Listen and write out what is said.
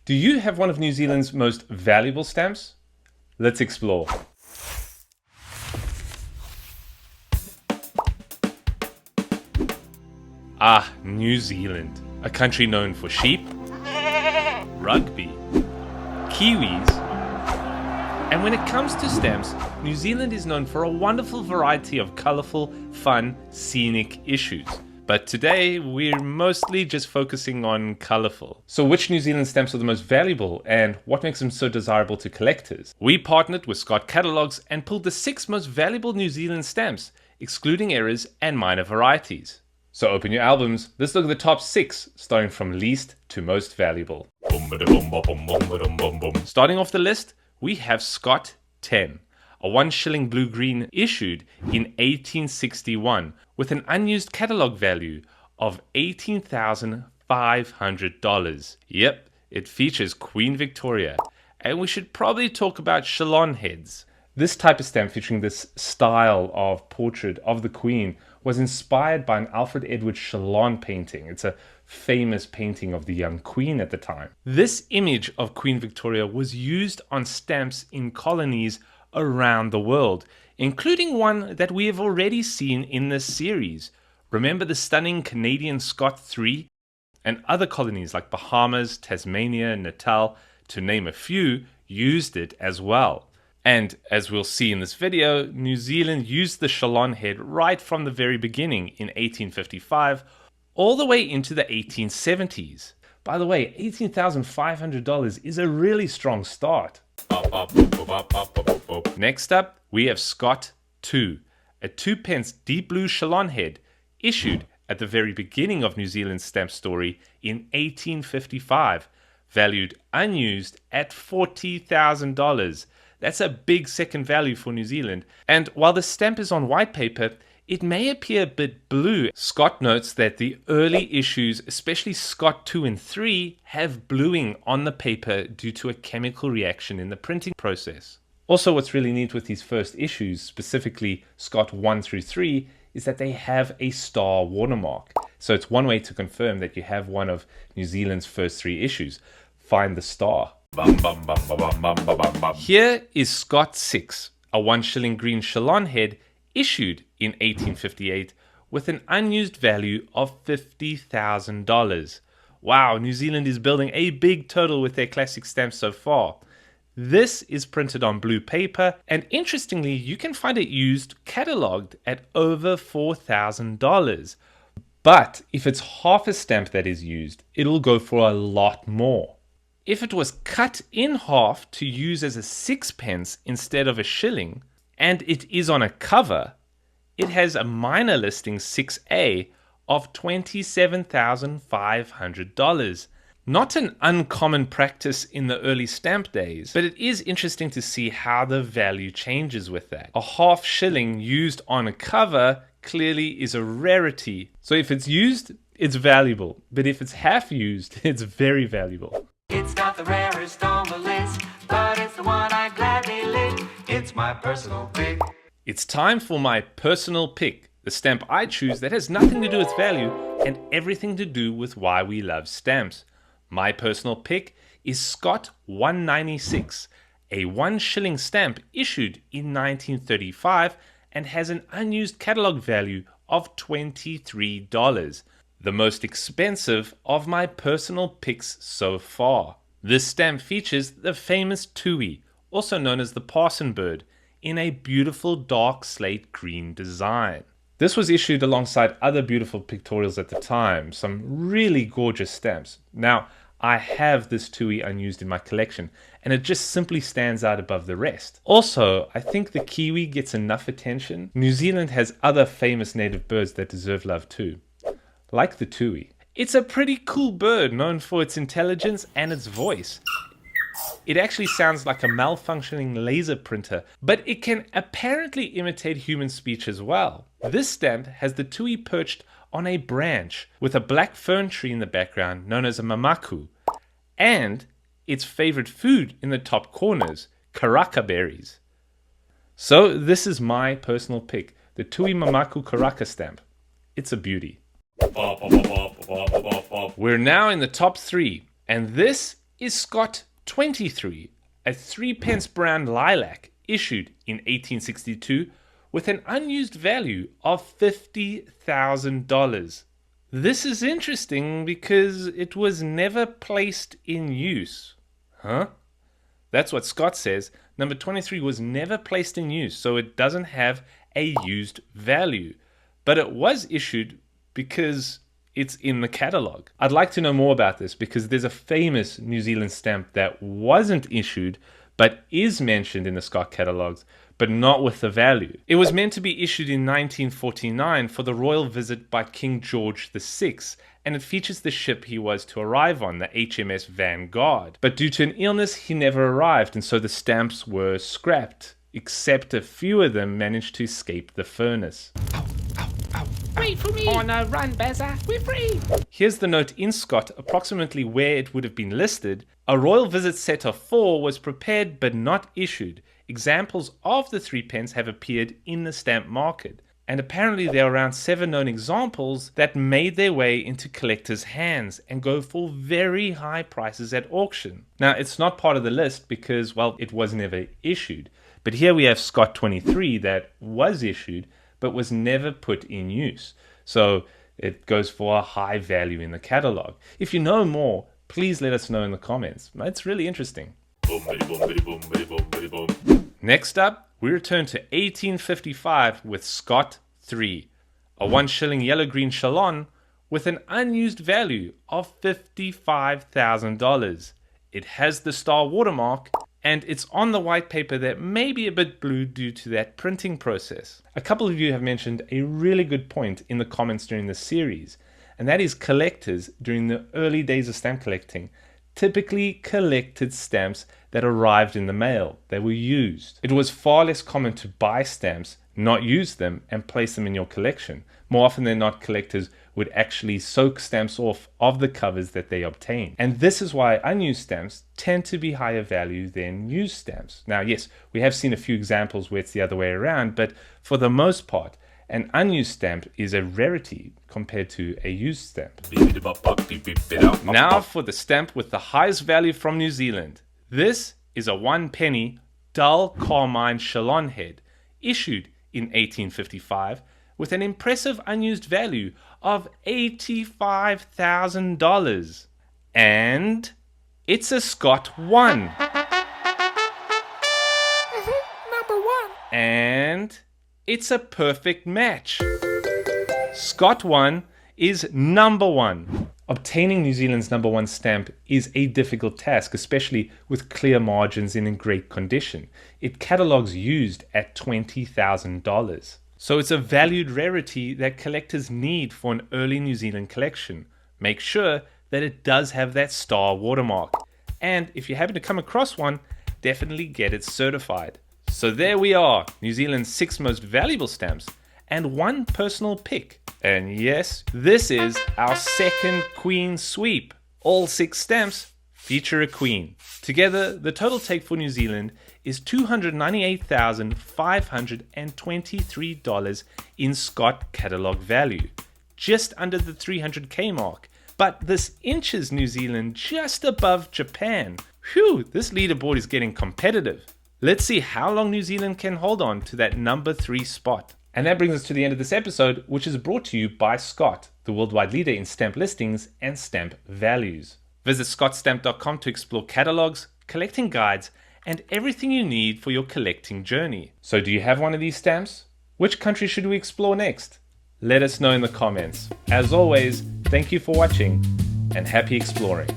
Do you have one of New Zealand's most valuable stamps? Let's explore. Ah, New Zealand, a country known for sheep, rugby, kiwis, and when it comes to stamps, New Zealand is known for a wonderful variety of colourful, fun, scenic issues. But today, we're mostly just focusing on colourful. So which New Zealand stamps are the most valuable and what makes them so desirable to collectors? We partnered with Scott Catalogs and pulled the 6 most valuable New Zealand stamps, excluding errors and minor varieties. So open your albums, let's look at the top 6, starting from least to most valuable. Starting off the list, we have Scott 10. A 1 shilling blue-green issued in 1861 with an unused catalogue value of $18,500. Yep, it features Queen Victoria. And we should probably talk about Chalon Heads. This type of stamp featuring this style of portrait of the Queen was inspired by an Alfred Edward Chalon painting. It's a famous painting of the young Queen at the time. This image of Queen Victoria was used on stamps in colonies around the world, including one that we have already seen in this series. Remember the stunning Canadian Scott 3? And other colonies like Bahamas, Tasmania, Natal, to name a few, used it as well. And as we'll see in this video, New Zealand used the Chalon Head right from the very beginning in 1855 all the way into the 1870s. By the way, $18,500 is a really strong start. Next up, we have Scott 2, a 2p deep blue Chalon Head issued at the very beginning of New Zealand's stamp story in 1855, valued unused at $40,000. That's a big second value for New Zealand. And while the stamp is on white paper, it may appear a bit blue. Scott notes that the early issues, especially Scott 2 and 3, have bluing on the paper due to a chemical reaction in the printing process. Also, what's really neat with these first issues, specifically Scott 1 through 3, is that they have a star watermark. So it's one way to confirm that you have one of New Zealand's first 3 issues. Find the star. Here is Scott 6, a 1 shilling green Chalon Head issued in 1858 with an unused value of $50,000. Wow, New Zealand is building a big total with their classic stamps so far. This is printed on blue paper, and interestingly, you can find it used catalogued at over $4,000. But if it's half a stamp that is used, it'll go for a lot more. If it was cut in half to use as a 6p instead of a shilling, and it is on a cover, it has a minor listing 6A of $27,500. Not an uncommon practice in the early stamp days, but it is interesting to see how the value changes with that. A half shilling used on a cover clearly is a rarity. So if it's used, it's valuable, but if it's half used, it's very valuable. It's not the rarest on the list, but it's the one I gladly lick. It's my personal pick. It's time for my personal pick, the stamp I choose that has nothing to do with value and everything to do with why we love stamps. My personal pick is Scott 196, a 1 shilling stamp issued in 1935 and has an unused catalogue value of $23. The most expensive of my personal picks so far. This stamp features the famous tui, also known as the parson bird, in a beautiful dark slate green design. This was issued alongside other beautiful pictorials at the time, some really gorgeous stamps. Now, I have this tui unused in my collection, and it just simply stands out above the rest. Also, I think the kiwi gets enough attention. New Zealand has other famous native birds that deserve love too, like the tui. It's a pretty cool bird known for its intelligence and its voice. It actually sounds like a malfunctioning laser printer, but it can apparently imitate human speech as well. This stamp has the tui perched on a branch with a black fern tree in the background known as a mamaku, and its favorite food in the top corners, karaka berries. So this is my personal pick, the Tui Mamaku Karaka stamp. It's a beauty. We're now in the top 3, and this is Scott 23, a 3 pence brown lilac issued in 1862 with an unused value of $50,000. This is interesting because it was never placed in use. Huh? That's what Scott says. Number 23 was never placed in use, so it doesn't have a used value. But it was issued because it's in the catalogue. I'd like to know more about this because there's a famous New Zealand stamp that wasn't issued but is mentioned in the Scott catalogues, but not with the value. It was meant to be issued in 1949 for the royal visit by King George VI, and it features the ship he was to arrive on, the HMS Vanguard. But due to an illness, he never arrived, and so the stamps were scrapped, except a few of them managed to escape the furnace. Wait for me! Oh no, run, Bazza! We're free! Here's the note in Scott, approximately where it would have been listed. A royal visit set of 4 was prepared but not issued. Examples of the 3 pence have appeared in the stamp market, and apparently there are around 7 known examples that made their way into collectors' hands and go for very high prices at auction. Now, it's not part of the list because, well, it was never issued. But here we have Scott 23 that was issued but was never put in use. So it goes for a high value in the catalogue. If you know more, please let us know in the comments. It's really interesting. Next up, we return to 1855 with Scott 3, a 1 shilling yellow-green Chalon with an unused value of $55,000. It has the star watermark, and it's on the white paper that may be a bit blue due to that printing process. A couple of you have mentioned a really good point in the comments during this series, and that is collectors during the early days of stamp collecting typically collected stamps that arrived in the mail. They were used. It was far less common to buy stamps, not use them, and place them in your collection. More often than not, collectors would actually soak stamps off of the covers that they obtained. And this is why unused stamps tend to be higher value than used stamps. Now, yes, we have seen a few examples where it's the other way around, but for the most part, an unused stamp is a rarity compared to a used stamp. Now for the stamp with the highest value from New Zealand. This is a 1 penny dull carmine Chalon Head, issued in 1855 with an impressive unused value of $85,000. And it's a Scott 1. Number 1. And it's a perfect match. Scott 1 is number 1. Obtaining New Zealand's number 1 stamp is a difficult task, especially with clear margins and in great condition. It catalogues used at $20,000. So it's a valued rarity that collectors need for an early New Zealand collection. Make sure that it does have that star watermark. And if you happen to come across one, definitely get it certified. So there we are, New Zealand's 6 most valuable stamps and 1 personal pick. And yes, this is our second Queen sweep. All 6 stamps feature a Queen. Together, the total take for New Zealand is $298,523 in Scott catalogue value, just under the 300k mark. But this inches New Zealand just above Japan. Phew, this leaderboard is getting competitive. Let's see how long New Zealand can hold on to that number 3 spot. And that brings us to the end of this episode, which is brought to you by Scott, the worldwide leader in stamp listings and stamp values. Visit scottstamp.com to explore catalogs, collecting guides, and everything you need for your collecting journey. So do you have one of these stamps? Which country should we explore next? Let us know in the comments. As always, thank you for watching and happy exploring.